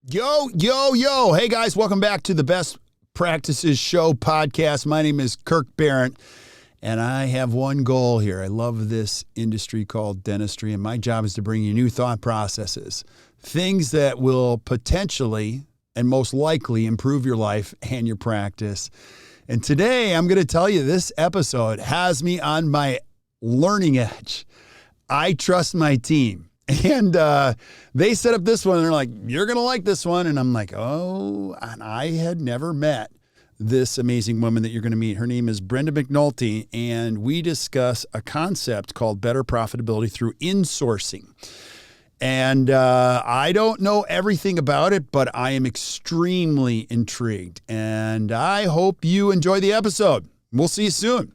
Yo, yo, yo. Hey, guys, welcome back to the Best Practices Show podcast. My name is Kirk Behrendt, and I have one goal here. I love this industry called dentistry, and my job is to bring you new thought processes, things that will potentially and most likely improve your life and your practice. And today, I'm going to tell you this episode has me on my learning edge. I trust my team. And they set up this one and they're like, you're going to like this one. And I'm like, oh, and I had never met this amazing woman that you're going to meet. Her name is Brenda McNulty. And we discuss a concept called better profitability through insourcing. And I don't know everything about it, but I am extremely intrigued. And I hope you enjoy the episode. We'll see you soon.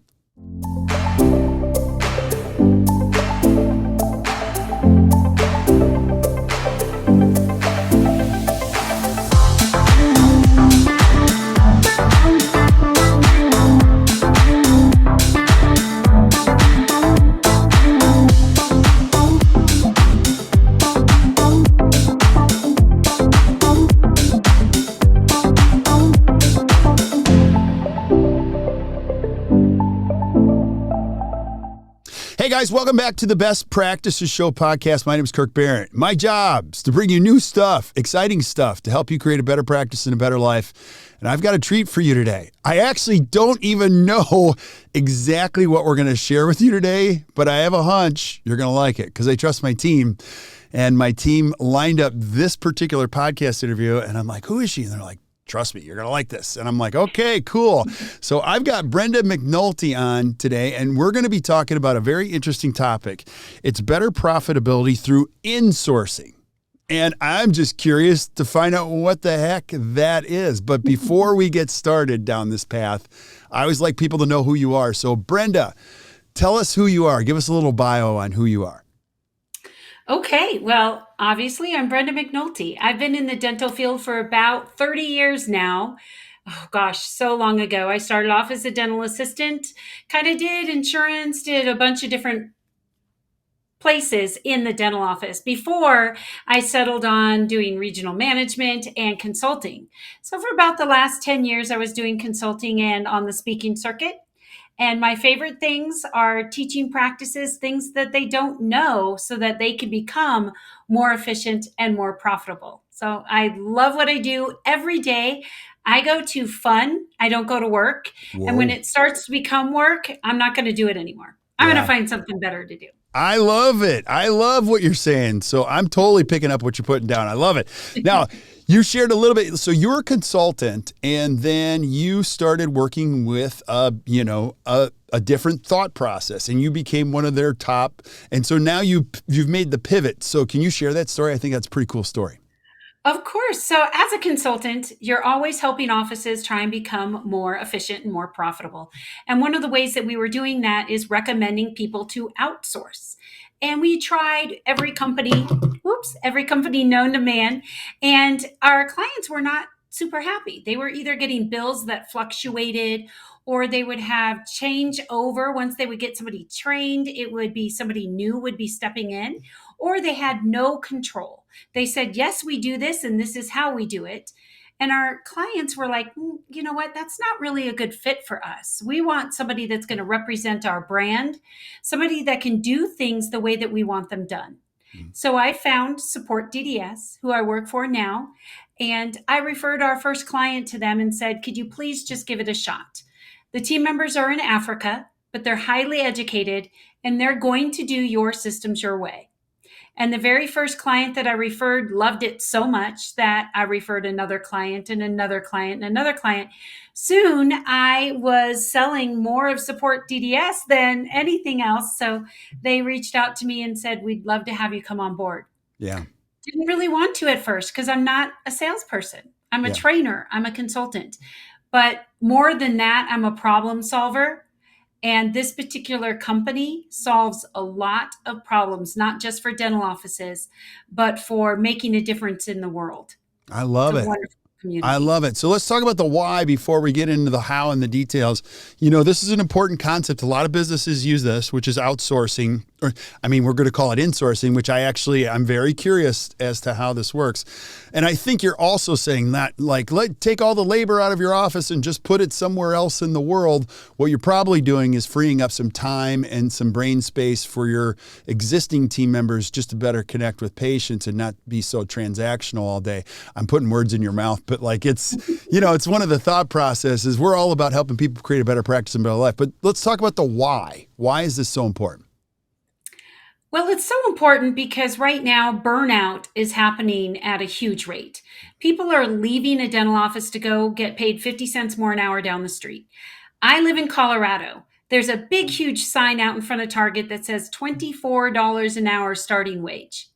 Hey guys, welcome back to the Best Practices Show podcast. My name is Kirk Behrendt. My job is to bring you new stuff, exciting stuff to help you create a better practice and a better life. And I've got a treat for you today. I actually don't even know exactly what we're going to share with you today, but I have a hunch you're going to like it because I trust my team. And my team lined up this particular podcast interview, and I'm like, who is she? And they're like, trust me, you're going to like this. And I'm like, okay, cool. So I've got Brenda McNulty on today, and we're going to be talking about a very interesting topic. It's better profitability through insourcing. And I'm just curious to find out what the heck that is. But before we get started down this path, I always like people to know who you are. So Brenda, tell us who you are. Give us a little bio on who you are. Okay, well, obviously, I'm Brenda McNulty. I've been in the dental field for about 30 years now. Oh gosh, so long ago. I started off as a dental assistant, kind of did insurance, did a bunch of different places in the dental office before I settled on doing regional management and consulting. So, for about the last 10 years, I was doing consulting and on the speaking circuit. And my favorite things are teaching practices, things that they don't know so that they can become more efficient and more profitable. So I love what I do every day. I go to fun. I don't go to work. And when Whoa. it starts to become work, I'm not going to do it anymore. I'm going to Yeah. find something better to do. I love it. I love what you're saying. So I'm totally picking up what you're putting down. I love it. Now, you shared a little bit. So you're a consultant, and then you started working with a different thought process, and you became one of their top. And so now you've made the pivot. So can you share that story? I think that's a pretty cool story. Of course. So, as a consultant, you're always helping offices try and become more efficient and more profitable. And one of the ways that we were doing that is recommending people to outsource. And we tried every company known to man, and our clients were not super happy. They were either getting bills that fluctuated or they would have change over once they would get somebody trained. It would be somebody new would be stepping in, or they had no control. They said, yes, we do this, and this is how we do it. And our clients were like, you know what? That's not really a good fit for us. We want somebody that's going to represent our brand, somebody that can do things the way that we want them done. So I found Support DDS, who I work for now, and I referred our first client to them and said, could you please just give it a shot? The team members are in Africa, but they're highly educated, and they're going to do your systems your way. And the very first client that I referred loved it so much that I referred another client and another client and another client. Soon I was selling more of Support DDS than anything else. So they reached out to me and said, we'd love to have you come on board. Yeah. Didn't really want to at first because I'm not a salesperson. I'm a Yeah. trainer. I'm a consultant. But more than that, I'm a problem solver. And this particular company solves a lot of problems, not just for dental offices, but for making a difference in the world. I It's love a it. wonderful I community. love it. So let's talk about the why before we get into the how and the details. This is an important concept. A lot of businesses use this, which is outsourcing, we're going to call it insourcing, which I'm very curious as to how this works. And I think you're also saying that, take all the labor out of your office and just put it somewhere else in the world. What you're probably doing is freeing up some time and some brain space for your existing team members just to better connect with patients and not be so transactional all day. I'm putting words in your mouth, but it's one of the thought processes. We're all about helping people create a better practice and better life. But let's talk about the why. Why is this so important? Well, it's so important because right now burnout is happening at a huge rate. People are leaving a dental office to go get paid 50 cents more an hour down the street. I live in Colorado. There's a big, huge sign out in front of Target that says $24 an hour starting wage.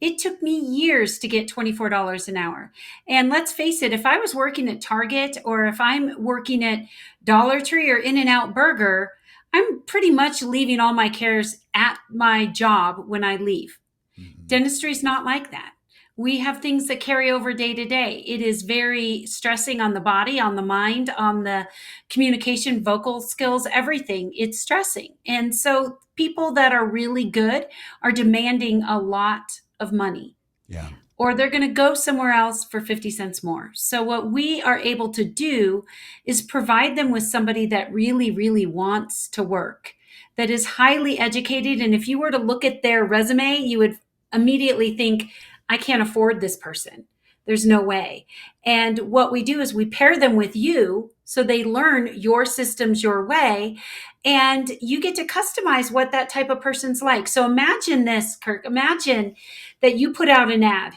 It took me years to get $24 an hour. And let's face it, if I was working at Target or if I'm working at Dollar Tree or In-N-Out Burger, I'm pretty much leaving all my cares at my job when I leave. Mm-hmm. Dentistry is not like that. We have things that carry over day to day. It is very stressing on the body, on the mind, on the communication, vocal skills, everything. It's stressing. And so people that are really good are demanding a lot of money. Yeah. Or they're going to go somewhere else for 50 cents more. So what we are able to do is provide them with somebody that really, really wants to work, that is highly educated. And if you were to look at their resume, you would immediately think, I can't afford this person. There's no way. And what we do is we pair them with you so they learn your systems your way, and you get to customize what that type of person's like. So imagine this, Kirk. Imagine that you put out an ad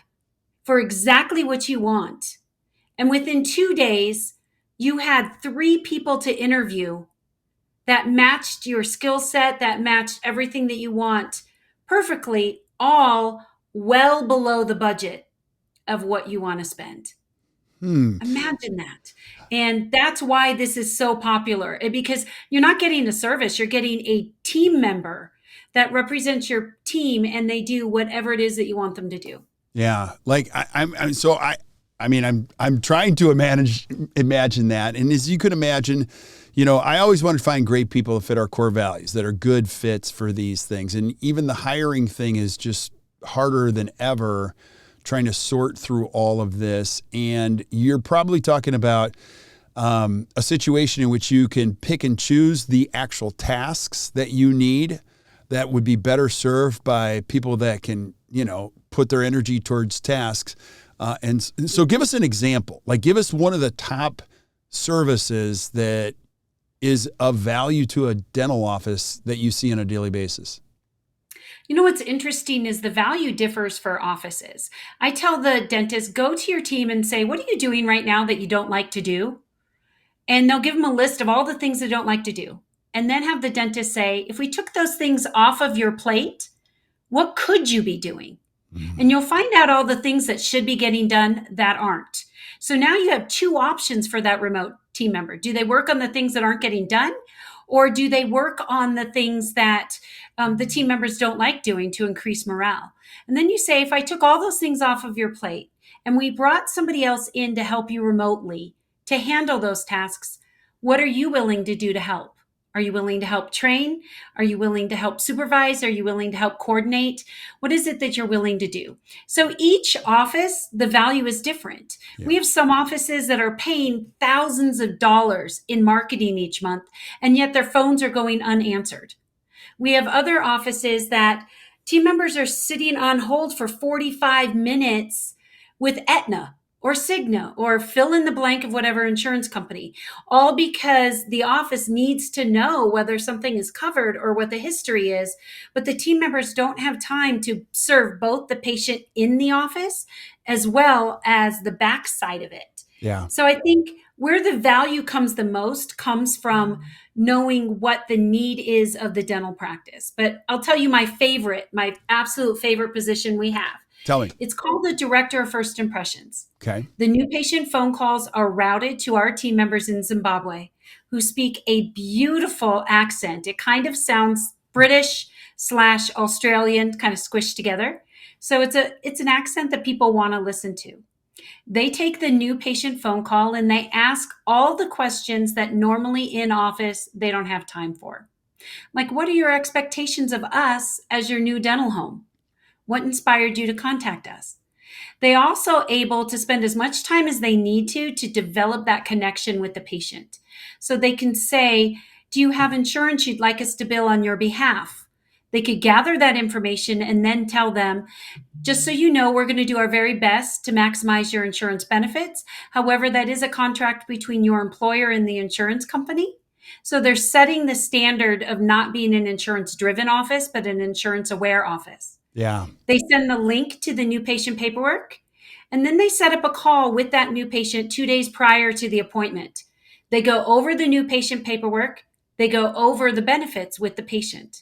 for exactly what you want. And within 2 days, you had 3 people to interview that matched your skill set, that matched everything that you want perfectly, all well below the budget of what you want to spend. Imagine that. And that's why this is so popular, because you're not getting a service, you're getting a team member that represents your team, and they do whatever it is that you want them to do. Yeah. I'm trying to imagine that. And as you could imagine, I always want to find great people that fit our core values, that are good fits for these things. And even the hiring thing is just harder than ever, trying to sort through all of this. And you're probably talking about a situation in which you can pick and choose the actual tasks that you need that would be better served by people that can, put their energy towards tasks. And so give us an example, give us one of the top services that is of value to a dental office that you see on a daily basis. What's interesting is the value differs for offices. I tell the dentist, go to your team and say, what are you doing right now that you don't like to do? And they'll give them a list of all the things they don't like to do. And then have the dentist say, if we took those things off of your plate, what could you be doing? Mm-hmm. And you'll find out all the things that should be getting done that aren't. So now you have 2 options for that remote team member. Do they work on the things that aren't getting done? Or do they work on the things that the team members don't like doing to increase morale? And then you say, if I took all those things off of your plate and we brought somebody else in to help you remotely to handle those tasks, what are you willing to do to help? Are you willing to help train? Are you willing to help supervise? Are you willing to help coordinate? What is it that you're willing to do? So each office, the value is different. Yeah. We have some offices that are paying thousands of dollars in marketing each month, and yet their phones are going unanswered. We have other offices that team members are sitting on hold for 45 minutes with Aetna or Cigna, or fill in the blank of whatever insurance company, all because the office needs to know whether something is covered or what the history is, but the team members don't have time to serve both the patient in the office as well as the back side of it. Yeah. So I think where the value comes the most comes from knowing what the need is of the dental practice. But I'll tell you my absolute favorite position we have. Tell me. It's called the Director of First Impressions. Okay. The new patient phone calls are routed to our team members in Zimbabwe who speak a beautiful accent. It kind of sounds British/Australian, kind of squished together. So it's an accent that people want to listen to. They take the new patient phone call and they ask all the questions that normally in office they don't have time for. Like, what are your expectations of us as your new dental home? What inspired you to contact us? They also able to spend as much time as they need to develop that connection with the patient. So they can say, do you have insurance you'd like us to bill on your behalf? They could gather that information and then tell them, just so you know, we're going to do our very best to maximize your insurance benefits. However, that is a contract between your employer and the insurance company. So they're setting the standard of not being an insurance driven office, but an insurance aware office. Yeah. They send the link to the new patient paperwork, and then they set up a call with that new patient 2 days prior to the appointment. They go over the new patient paperwork. They go over the benefits with the patient.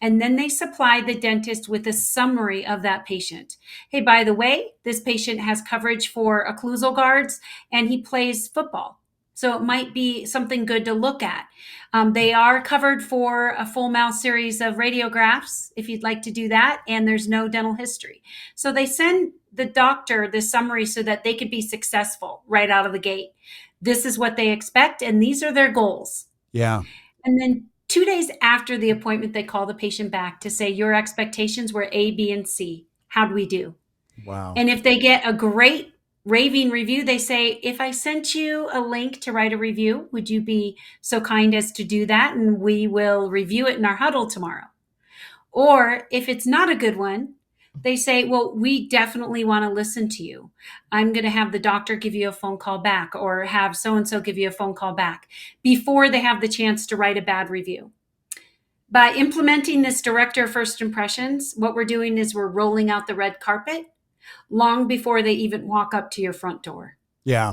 And then they supply the dentist with a summary of that patient. Hey, by the way, this patient has coverage for occlusal guards and he plays football. So it might be something good to look at. They are covered for a full mouth series of radiographs if you'd like to do that, and there's no dental history. So they send the doctor this summary so that they could be successful right out of the gate. This is what they expect, and these are their goals. Yeah. And then 2 days after the appointment, they call the patient back to say, your expectations were A, B, and C. How'd we do? Wow. And if they get a great raving review, they say, if I sent you a link to write a review, would you be so kind as to do that? And we will review it in our huddle tomorrow. Or if it's not a good one, they say, well, we definitely want to listen to you. I'm going to have the doctor give you a phone call back, or have so-and-so give you a phone call back, before they have the chance to write a bad review. By implementing this director of first impressions, what we're doing is we're rolling out the red carpet long before they even walk up to your front door. Yeah.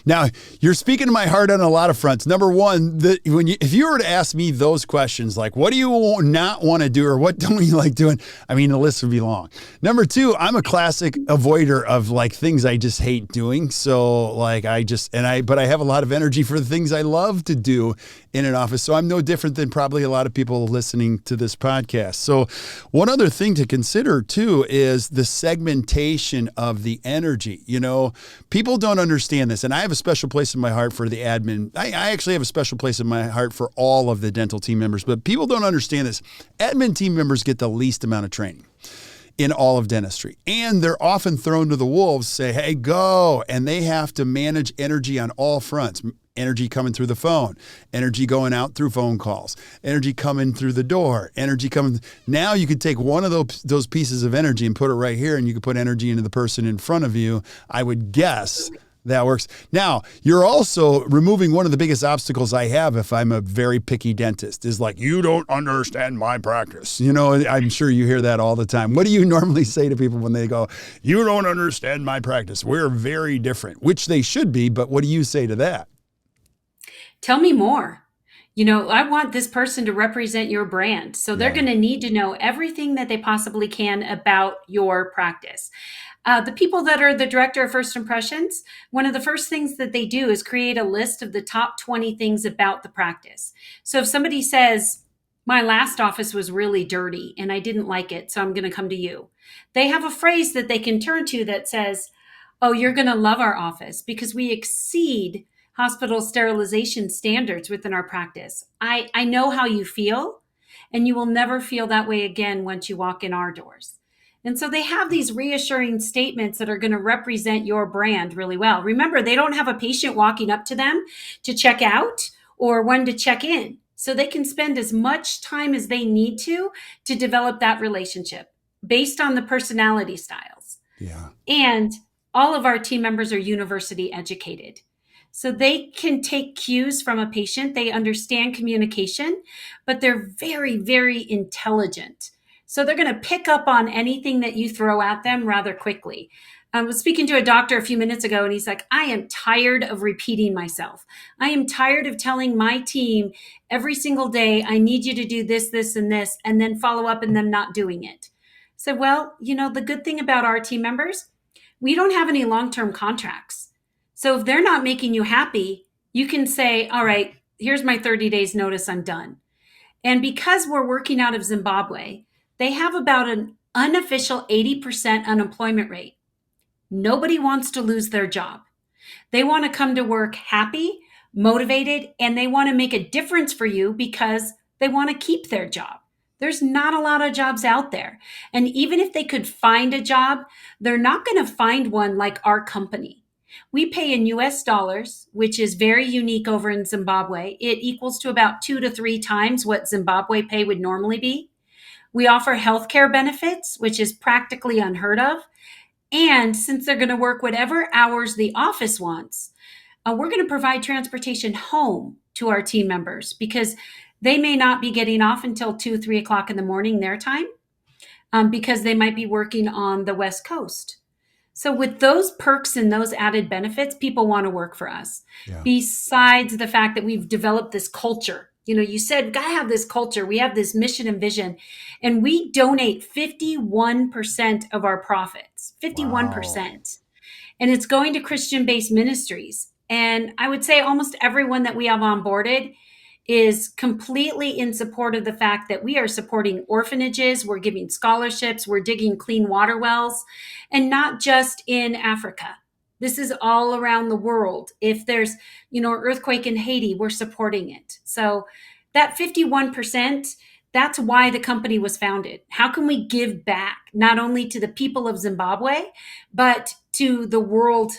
Now, you're speaking to my heart on a lot of fronts. Number one, if you were to ask me those questions, like, what do you not want to do, or what don't you like doing? I mean, the list would be long. Number two, I'm a classic avoider of like things I just hate doing. So like but I have a lot of energy for the things I love to do in an office. So I'm no different than probably a lot of people listening to this podcast. So one other thing to consider too is the segmentation of the energy. You know, people don't understand this. And I have a special place in my heart for the admin. I actually have a special place in my heart for all of the dental team members, but people don't understand this. Admin team members get the least amount of training in all of dentistry. And they're often thrown to the wolves, say, hey, go. And they have to manage energy on all fronts. Energy coming through the phone, energy going out through phone calls, energy coming through the door, energy coming. Now you could take one of those pieces of energy and put it right here, and you could put energy into the person in front of you. I would guess that works. Now, you're also removing one of the biggest obstacles I have if I'm a very picky dentist, is like, you don't understand my practice. You know, I'm sure you hear that all the time. What do you normally say to people when they go, you don't understand my practice? We're very different, which they should be, but what do you say to that? Tell me more. You know, I want this person to represent your brand. So they're going to need to know everything that they possibly can about your practice. The people that are the director of first impressions, one of the first things that they do is create a list of the top 20 things about the practice. So if somebody says, my last office was really dirty and I didn't like it, so I'm going to come to you, they have a phrase that they can turn to that says, oh, you're going to love our office because we exceed hospital sterilization standards within our practice. I know how you feel, and you will never feel that way again once you walk in our doors. And so they have these reassuring statements that are going to represent your brand really well. Remember, they don't have a patient walking up to them to check out or one to check in. So they can spend as much time as they need to develop that relationship based on the personality styles. Yeah. And all of our team members are university educated. So they can take cues from a patient. They understand communication, but they're very, very intelligent. So they're going to pick up on anything that you throw at them rather quickly. I was speaking to a doctor a few minutes ago, and he's like, I am tired of repeating myself. I am tired of telling my team every single day, I need you to do this, this, and this, and then follow up and them not doing it. So, well, you know, the good thing about our team members, we don't have any long-term contracts. So if they're not making you happy, you can say, all right, here's my 30 days notice, I'm done. And because we're working out of Zimbabwe, they have about an unofficial 80% unemployment rate. Nobody wants to lose their job. They want to come to work happy, motivated, and they want to make a difference for you because they want to keep their job. There's not a lot of jobs out there. And even if they could find a job, they're not going to find one like our company. We pay in US dollars, which is very unique over in Zimbabwe. It equals to about 2 to 3 times what Zimbabwe pay would normally be. We offer healthcare benefits, which is practically unheard of. And since they're going to work whatever hours the office wants, we're going to provide transportation home to our team members because they may not be getting off until 2, 3 o'clock in the morning their time because they might be working on the West Coast. So with those perks and those added benefits, people want to work for us. Yeah. Besides the fact that we've developed this culture. You said, gotta have this culture. We have this mission and vision, and we donate 51% of our profits, 51%. Wow. And it's going to Christian-based ministries. And I would say almost everyone that we have onboarded is completely in support of the fact that we are supporting orphanages, we're giving scholarships, we're digging clean water wells, and not just in Africa. This is all around the world. If there's, an earthquake in Haiti, we're supporting it. So that 51%, that's why the company was founded. How can we give back not only to the people of Zimbabwe, but to the world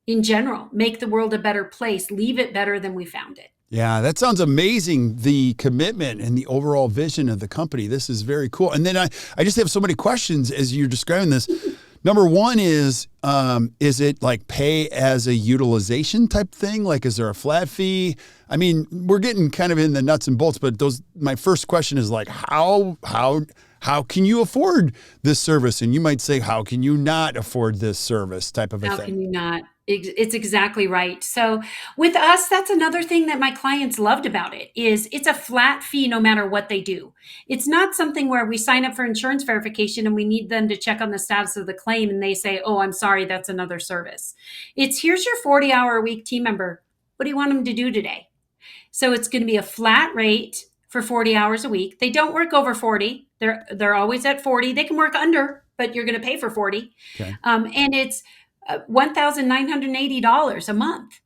in general, make the world a better place, leave it better than we found it. Yeah, that sounds amazing, the commitment and the overall vision of the company. This is very cool. And then I just have so many questions as you're describing this. Number one is it like pay as a utilization type thing? Like, is there a flat fee? I mean, we're getting kind of in the nuts and bolts, but my first question is like, how can you afford this service? And you might say, how can you not afford this service type of a thing? How can you not? It's exactly right. So with us, that's another thing that my clients loved about it is it's a flat fee no matter what they do. It's not something where we sign up for insurance verification and we need them to check on the status of the claim and they say, oh, I'm sorry, that's another service. It's here's your 40-hour-a-week team member. What do you want them to do today? So it's going to be a flat rate for 40 hours a week. They don't work over 40. They're always at 40. They can work under, but you're going to pay for 40. Okay. And it's $1,980 a month.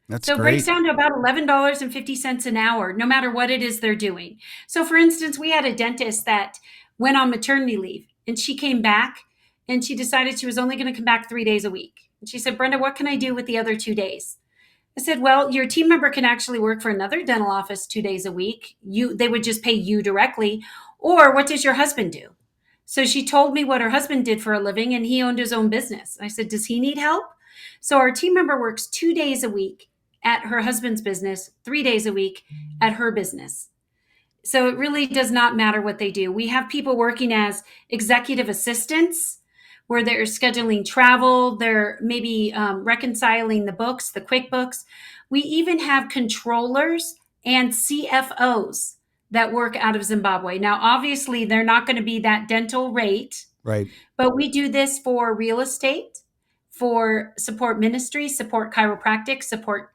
That's so great. It breaks down to about $11.50 an hour, no matter what it is they're doing. So for instance, we had a dentist that went on maternity leave and she came back and she decided she was only going to come back 3 days a week. And she said, Brenda, what can I do with the other 2 days? I said, well, your team member can actually work for another dental office 2 days a week. They would just pay you directly. Or what does your husband do? So she told me what her husband did for a living and he owned his own business. I said, does he need help? So our team member works 2 days a week at her husband's business, 3 days a week at her business. So it really does not matter what they do. We have people working as executive assistants where they're scheduling travel, they're maybe reconciling the books, the QuickBooks. We even have controllers and CFOs that work out of Zimbabwe. Now, obviously, they're not going to be that dental rate, right? But we do this for real estate, for support ministry, support chiropractic, support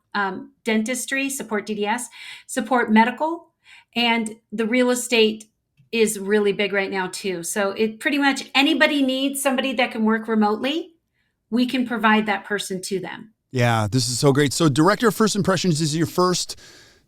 dentistry, support DDS, support medical, and the real estate is really big right now too. So it pretty much anybody needs somebody that can work remotely, we can provide that person to them. Yeah, this is so great. So Director of First Impressions is your first.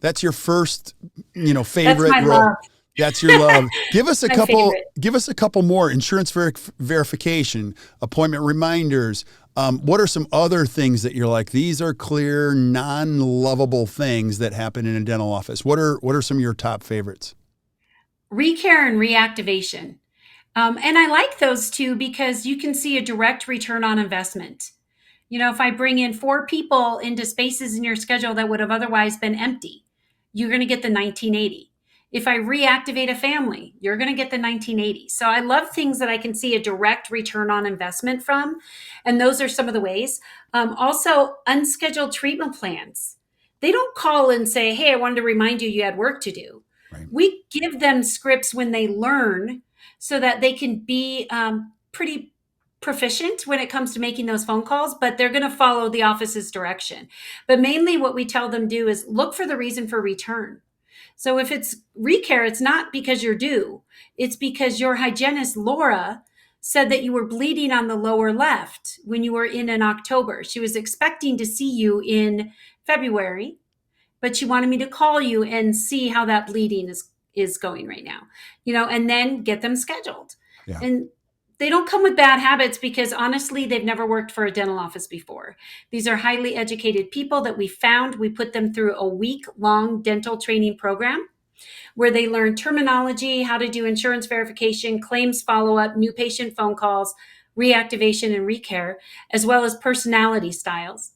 That's your first, favorite. That's my role. love. That's your love. Give us a couple. Favorite. Give us a couple more. Insurance verification, appointment reminders. What are some other things that you're like? These are clear, non-lovable things that happen in a dental office. What are some of your top favorites? Recare and reactivation, and I like those two because you can see a direct return on investment. If I bring in 4 people into spaces in your schedule that would have otherwise been empty, you're going to get the 1980. If I reactivate a family, you're going to get the 1980. So I love things that I can see a direct return on investment from. And those are some of the ways. Also, unscheduled treatment plans. They don't call and say, hey, I wanted to remind you had work to do. Right. We give them scripts when they learn so that they can be pretty proficient when it comes to making those phone calls, but they're going to follow the office's direction. But mainly what we tell them do is look for the reason for return. So if it's recare, it's not because you're due. It's because your hygienist, Laura, said that you were bleeding on the lower left when you were in October. She was expecting to see you in February, but she wanted me to call you and see how that bleeding is going right now, and then get them scheduled. Yeah. And they don't come with bad habits because honestly, they've never worked for a dental office before. These are highly educated people that we put them through a week-long dental training program where they learn terminology, how to do insurance verification, claims follow-up, new patient phone calls, reactivation and recare, as well as personality styles.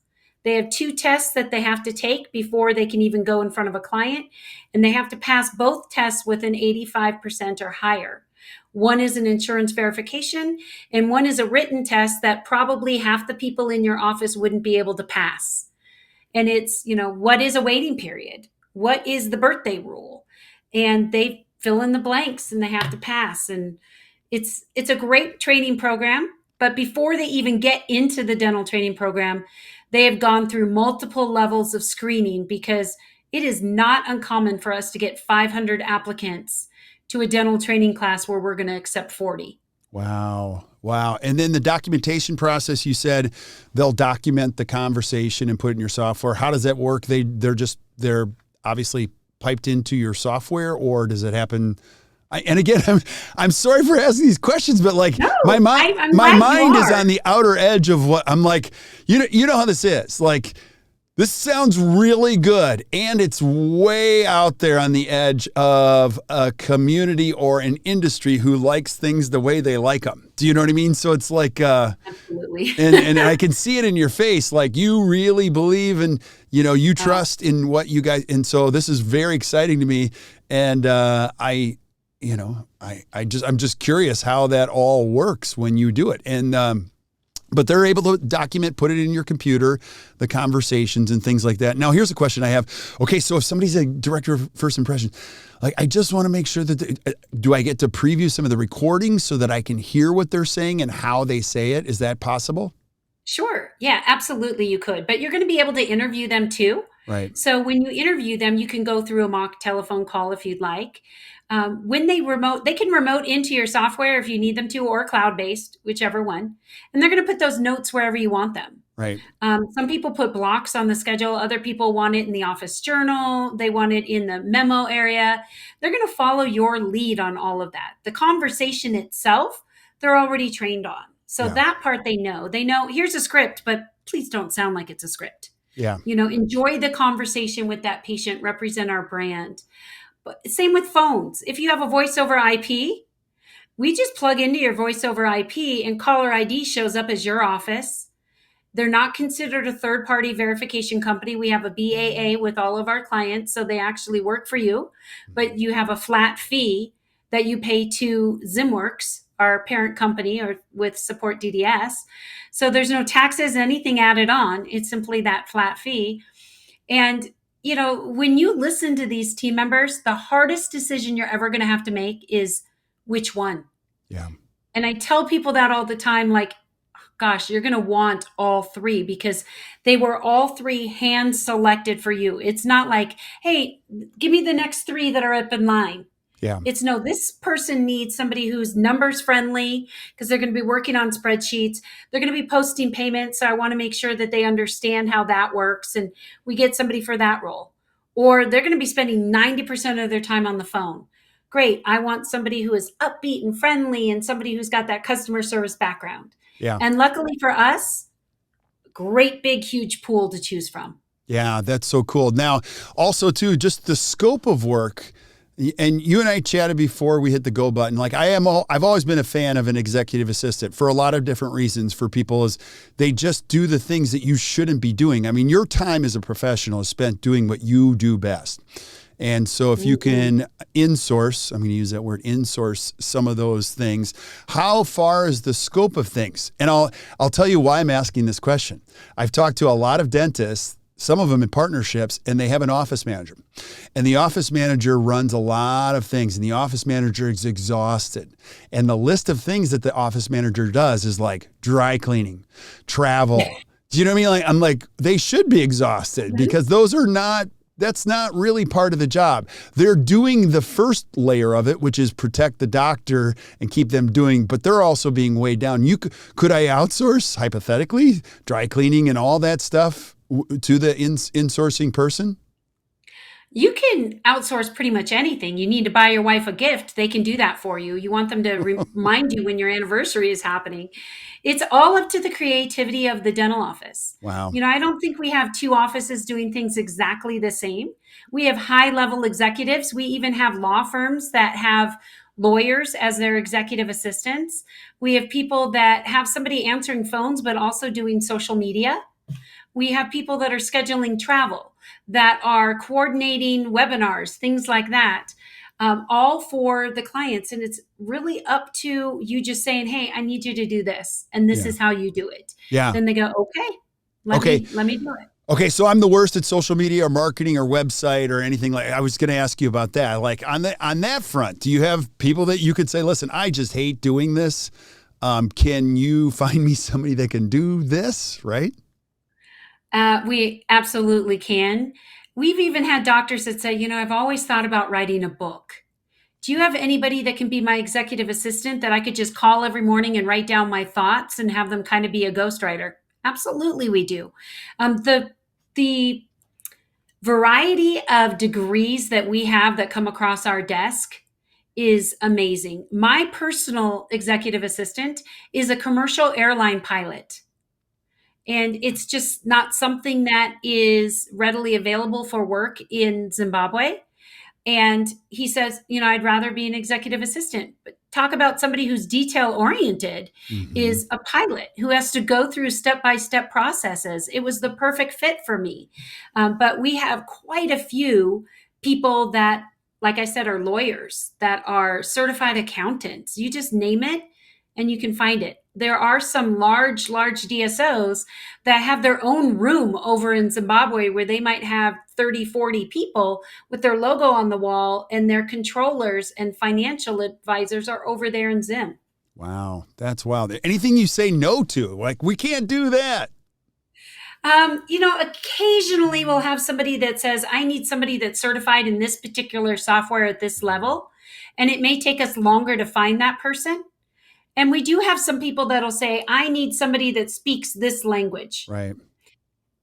They have 2 tests that they have to take before they can even go in front of a client, and they have to pass both tests with an 85% or higher. One is an insurance verification, and one is a written test that probably half the people in your office wouldn't be able to pass. And it's, what is a waiting period? What is the birthday rule? And they fill in the blanks and they have to pass. And it's a great training program. But before they even get into the dental training program, they have gone through multiple levels of screening because it is not uncommon for us to get 500 applicants to a dental training class where we're going to accept 40. Wow. And then the documentation process, you said they'll document the conversation and put it in your software. How does that work? They're obviously piped into your software, or does it happen? And again, I'm sorry for asking these questions, but my mind is on the outer edge of what I'm like, you know how this is. Like, this sounds really good, and it's way out there on the edge of a community or an industry who likes things the way they like them. Do you know what I mean? So it's like, absolutely. and I can see it in your face. Like, you really believe and, you trust in what you guys, and so this is very exciting to me. And I'm just curious how that all works when you do it. And, but they're able to document, put it in your computer, the conversations and things like that. Now, here's a question I have. Okay, so if somebody's a director of first impression, I just want to make sure that, do I get to preview some of the recordings so that I can hear what they're saying and how they say it? Is that possible? Sure. Yeah, absolutely you could. But you're going to be able to interview them too. Right. So when you interview them, you can go through a mock telephone call if you'd like. When they can remote into your software if you need them to, or cloud-based, whichever one. And they're going to put those notes wherever you want them. Right. Some people put blocks on the schedule. Other people want it in the office journal. They want it in the memo area. They're going to follow your lead on all of that. The conversation itself, they're already trained on. So that part they know. They know, here's a script, but please don't sound like it's a script. Yeah. Enjoy the conversation with that patient, represent our brand. But same with phones. If you have a voice over IP, we just plug into your voice over IP and caller ID shows up as your office. They're not considered a third-party verification company. We have a BAA with all of our clients, so they actually work for you. But you have a flat fee that you pay to Zimworks, our parent company, or with Support DDS. So there's no taxes, anything added on. It's simply that flat fee. And when you listen to these team members, the hardest decision you're ever going to have to make is which one. Yeah. And I tell people that all the time, like, gosh, you're going to want all 3 because they were all 3 hand selected for you. It's not like, hey, give me the next 3 that are up in line. Yeah. It's no, this person needs somebody who's numbers friendly because they're going to be working on spreadsheets. They're going to be posting payments. So I want to make sure that they understand how that works. And we get somebody for that role. Or they're going to be spending 90% of their time on the phone. Great. I want somebody who is upbeat and friendly and somebody who's got that customer service background. Yeah. And luckily for us, great, big, huge pool to choose from. Yeah, that's so cool. Now, also too, just the scope of work. And you and I chatted before we hit the go button. Like, I've always been a fan of an executive assistant for a lot of different reasons. For people, is they just do the things that you shouldn't be doing. I mean, your time as a professional is spent doing what you do best. And so if you can insource, I'm going to use that word, insource some of those things, how far is the scope of things? And I'll tell you why I'm asking this question. I've talked to a lot of dentists, some of them in partnerships, and they have an office manager. And the office manager runs a lot of things, and the office manager is exhausted. And the list of things that the office manager does is like dry cleaning, travel. Do you know what I mean? I'm like, they should be exhausted because those are not that's not really part of the job. They're doing the first layer of it, which is protect the doctor and keep them doing, but they're also being weighed down. Could I outsource, hypothetically, dry cleaning and all that stuff to the insourcing person? You can outsource pretty much anything. You need to buy your wife a gift, they can do that for you. You want them to remind you when your anniversary is happening. It's all up to the creativity of the dental office. Wow. I don't think we have two offices doing things exactly the same. We have high level executives. We even have law firms that have lawyers as their executive assistants. We have people that have somebody answering phones, but also doing social media. We have people that are scheduling travel, that are coordinating webinars, things like that, all for the clients. And it's really up to you just saying, hey, I need you to do this. And this Yeah. is how you do it. Yeah. Then they go, okay, let me do it. Okay, so I'm the worst at social media or marketing or website or anything like. I was going to ask you about that. Like on that front, do you have people that you could say, listen, I just hate doing this. Can you find me somebody that can do this? Right? We absolutely can. We've even had doctors that say, I've always thought about writing a book. Do you have anybody that can be my executive assistant that I could just call every morning and write down my thoughts and have them kind of be a ghostwriter? Absolutely, we do. The variety of degrees that we have that come across our desk is amazing. My personal executive assistant is a commercial airline pilot. And it's just not something that is readily available for work in Zimbabwe. And he says, I'd rather be an executive assistant. But talk about somebody who's detail oriented is a pilot who has to go through step-by-step processes. It was the perfect fit for me. But we have quite a few people that, like I said, are lawyers, that are certified accountants. You just name it and you can find it. There are some large DSOs that have their own room over in Zimbabwe where they might have 30, 40 people with their logo on the wall, and their controllers and financial advisors are over there in Zim. Wow, that's wild. Anything you say no to, like, we can't do that. Occasionally we'll have somebody that says, I need somebody that's certified in this particular software at this level. And it may take us longer to find that person. And we do have some people that'll say, I need somebody that speaks this language. Right.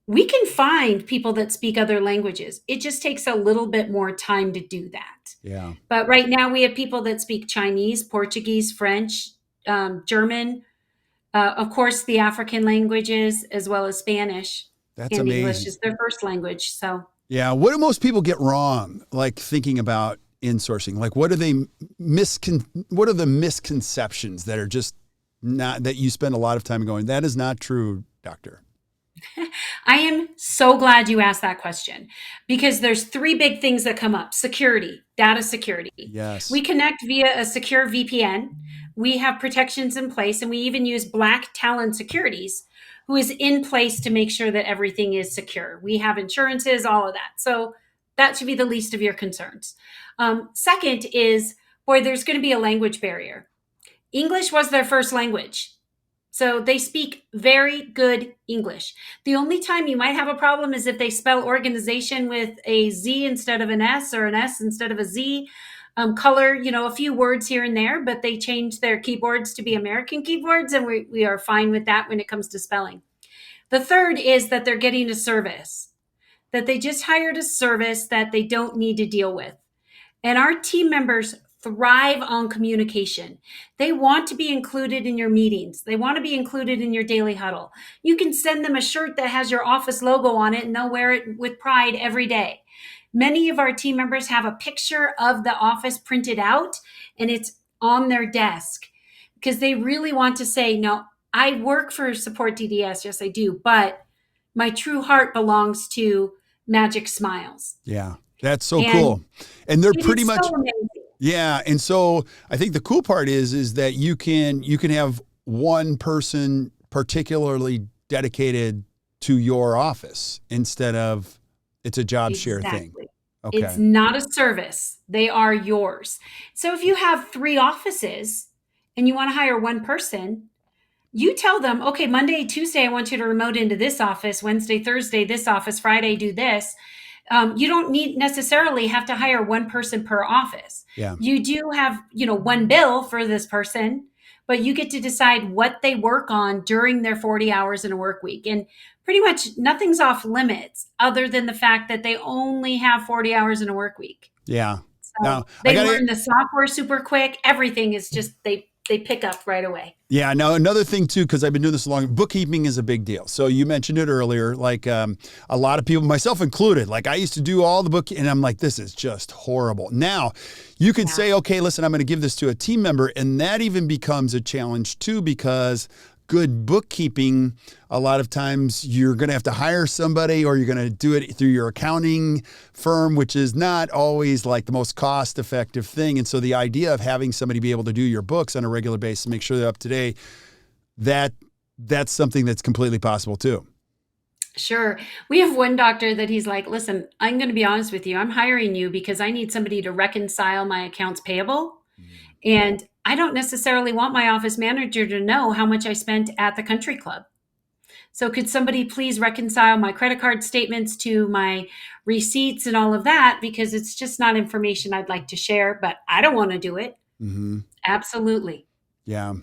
We can find people that speak other languages. It just takes a little bit more time to do that. Yeah. But right now we have people that speak Chinese, Portuguese, French, German, of course, the African languages, as well as Spanish. That's and amazing. English is their first language. So yeah. What do most people get wrong? Like thinking about insourcing, like what are the misconceptions that are just not, that you spend a lot of time going, that is not true, doctor? I am so glad you asked that question, because there's three big things that come up. Security, data security. Yes. We connect via a secure VPN. We have protections in place, and we even use Black Talon Securities, who is in place to make sure that everything is secure. We have insurances, all of that. So that should be the least of your concerns. Second is, there's going to be a language barrier. English was their first language. So they speak very good English. The only time you might have a problem is if they spell organization with a Z instead of an S, or an S instead of a Z. Color, a few words here and there, but they change their keyboards to be American keyboards, and we are fine with that when it comes to spelling. The third is that they're getting a service, that they just hired a service that they don't need to deal with. And our team members thrive on communication. They want to be included in your meetings. They want to be included in your daily huddle. You can send them a shirt that has your office logo on it, and they'll wear it with pride every day. Many of our team members have a picture of the office printed out, and it's on their desk, because they really want to say, no, I work for Support DDS. Yes, I do. But my true heart belongs to Magic Smiles. Yeah. That's so cool. And they're pretty much, so amazing. Yeah. And so I think the cool part is that you can have one person particularly dedicated to your office instead of it's a job share thing. Okay. It's not a service. They are yours. So if you have 3 offices and you want to hire one person, you tell them, okay, Monday, Tuesday, I want you to remote into this office. Wednesday, Thursday, this office. Friday, do this. You don't necessarily have to hire one person per office. Yeah. You do have, one bill for this person, but you get to decide what they work on during their 40 hours in a work week. And pretty much nothing's off limits other than the fact that they only have 40 hours in a work week. Yeah. So Now, they learn the software super quick. Everything is just, they pick up right away. Yeah. Now, another thing too, because I've been doing this long, bookkeeping is a big deal. So you mentioned it earlier, like a lot of people, myself included, like I used to do all the book and I'm like, this is just horrible. Now you can say, okay, listen, I'm going to give this to a team member. And that even becomes a challenge too, because good bookkeeping, a lot of times you're going to have to hire somebody or you're going to do it through your accounting firm, which is not always like the most cost effective thing. And so the idea of having somebody be able to do your books on a regular basis, make sure they're up to date, that's something that's completely possible too. Sure. We have one doctor that he's like, listen, I'm going to be honest with you. I'm hiring you because I need somebody to reconcile my accounts payable. And I don't necessarily want my office manager to know how much I spent at the country club. So could somebody please reconcile my credit card statements to my receipts and all of that? Because it's just not information I'd like to share, but I don't want to do it. Mm-hmm. Absolutely. Yeah.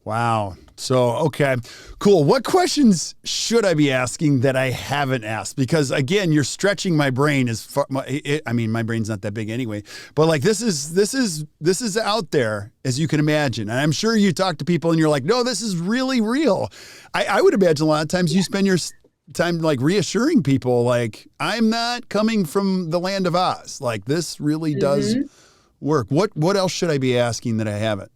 Wow. So, okay, cool. What questions should I be asking that I haven't asked? Because again, you're stretching my brain as far. My brain's not that big anyway, but like this is out there as you can imagine. And I'm sure you talk to people and you're like, no, this is really real. I would imagine a lot of times you spend your time like reassuring people, like I'm not coming from the land of Oz. Like this really does work. What else should I be asking that I haven't?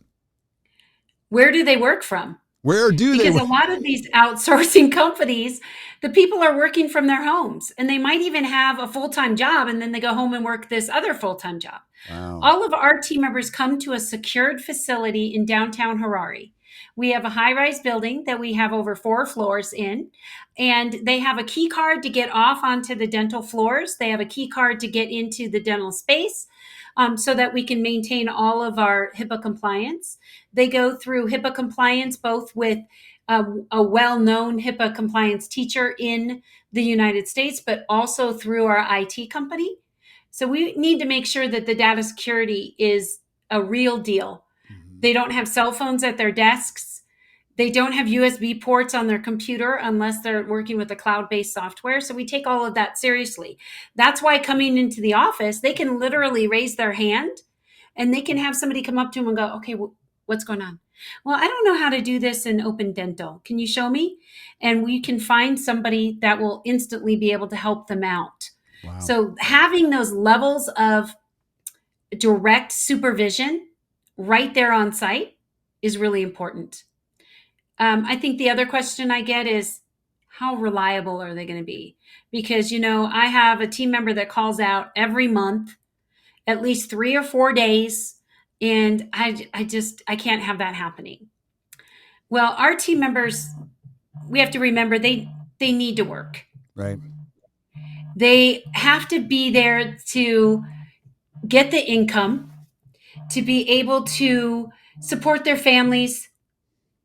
Where do they work from? Where do they? Because a lot of these outsourcing companies, the people are working from their homes and they might even have a full-time job and then they go home and work this other full-time job. Wow. All of our team members come to a secured facility in downtown Harare. We have a high-rise building that we have over 4 floors in, and they have a key card to get off onto the dental floors. They have a key card to get into the dental space. So that we can maintain all of our HIPAA compliance. They go through HIPAA compliance, both with a well-known HIPAA compliance teacher in the United States, but also through our IT company. So we need to make sure that the data security is a real deal. Mm-hmm. They don't have cell phones at their desks. They don't have USB ports on their computer unless they're working with a cloud-based software. So we take all of that seriously. That's why coming into the office, they can literally raise their hand and they can have somebody come up to them and go, okay, what's going on? Well, I don't know how to do this in Open Dental. Can you show me? And we can find somebody that will instantly be able to help them out. Wow. So having those levels of direct supervision right there on site is really important. I think the other question I get is, how reliable are they going to be? Because, I have a team member that calls out every month, at least 3 or 4 days, and I can't have that happening. Well, our team members, we have to remember they need to work. Right. They have to be there to get the income, to be able to support their families,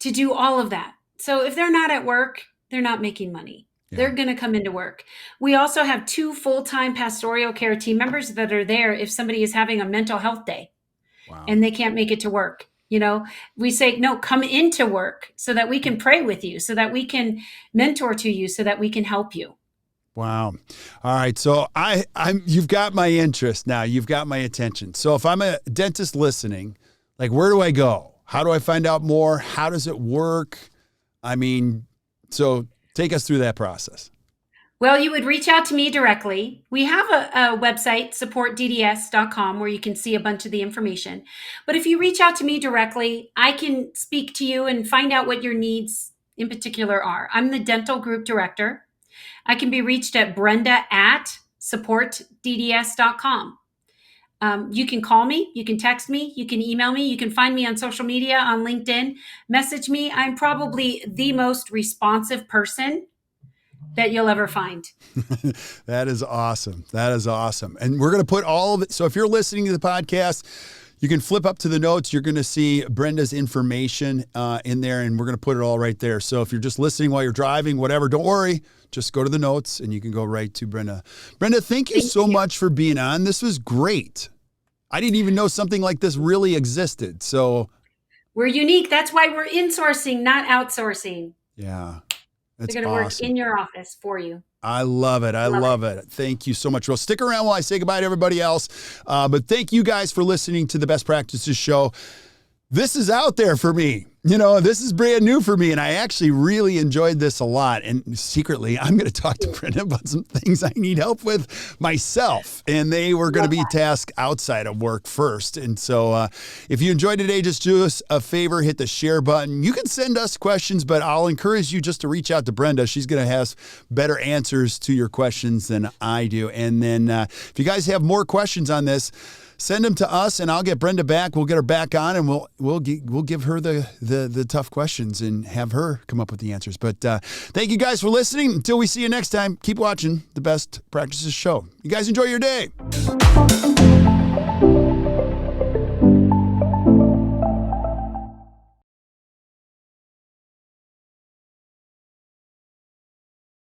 to do all of that. So if they're not at work, they're not making money. Yeah. They're going to come into work. We also have 2 full-time pastoral care team members that are there if somebody is having a mental health day. Wow. And they can't make it to work. We say, no, come into work so that we can pray with you, so that we can mentor to you, so that we can help you. Wow. All right. So you've got my interest now. You've got my attention. So if I'm a dentist listening, like, where do I go? How do I find out more? How does it work? So take us through that process. Well, you would reach out to me directly. We have a website, supportdds.com, where you can see a bunch of the information. But if you reach out to me directly, I can speak to you and find out what your needs in particular are. I'm the dental group director. I can be reached at brenda@supportdds.com. You can call me, you can text me, you can email me, you can find me on social media, on LinkedIn, message me. I'm probably the most responsive person that you'll ever find. That is awesome. That is awesome. And we're going to put all of it. So if you're listening to the podcast, You can flip up to the notes. You're going to see Brenda's information in there, and we're going to put it all right there. So if you're just listening while you're driving, whatever, don't worry. Just go to the notes, and you can go right to Brenda. Brenda, thank you so much for being on. This was great. I didn't even know something like this really existed. So we're unique. That's why we're insourcing, not outsourcing. Yeah, that's They're going to work in your office for you. I love it. I love it. Thank you so much. Well, stick around while I say goodbye to everybody else. But thank you guys for listening to the Best Practices Show. This is out there for me. This is brand new for me, and I actually really enjoyed this a lot. And secretly, I'm going to talk to Brenda about some things I need help with myself, and they were going to be tasks outside of work first. And so if you enjoyed today, just do us a favor, hit the share button. You can send us questions, but I'll encourage you just to reach out to Brenda. She's going to have better answers to your questions than I do. And then if you guys have more questions on this, send them to us, and I'll get Brenda back. We'll get her back on, and we'll give her the tough questions and have her come up with the answers. But thank you guys for listening. Until we see you next time, keep watching the Best Practices Show. You guys enjoy your day.